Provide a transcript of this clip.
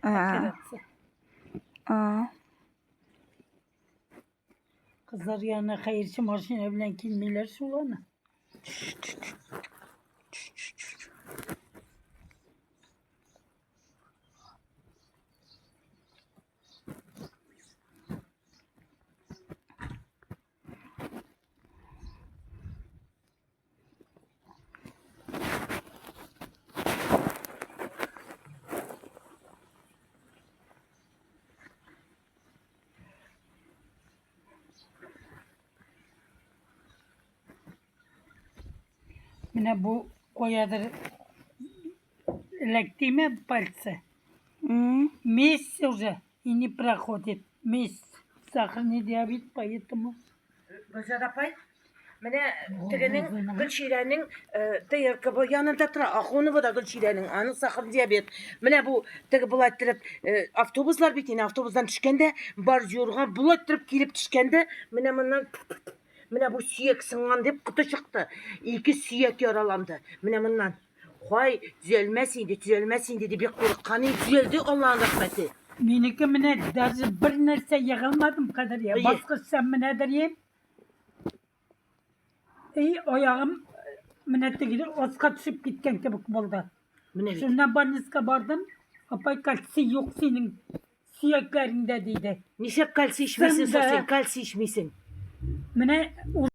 Keretse. Aa. Kızlar yanına hayırçı marşine bilen kilmeler şulanı. Yine bu koyadır elektiğime пальцы. Месяц уже и не проходит. Месяц. Сахарный диабет, поэтому... Gülşah apay, mene tegenin Gülşire'nin teyarkabı yanında tıra. Akonu bu da Gülşire'nin anı sakın diyabet. Mene bu tege bulayttırıp avtobuslar bittiğinde avtobusdan düşkende bar yorgan bulayttırıp gelip düşkende mene bundan mene bu siyek sıngan deyip kutu çıktı. İki siyek yaralandı. Mene bundan. Hay düzelmesin dedi bir korkanı düzeldi Allah'ın rahmeti. Meniki mine даже bir nerse yığılmadım kadar ya. İyi. Baskı sen mine dereyim. İyi ayağım mine tegidi oska düşüp gitken kebuk buldu. Mene Şundan banniska bardım. Apay kalsi yok senin siyeklerinde dedi. Nişep kalsi içmesin Sen de- sosyal kalsi içmesin. Mine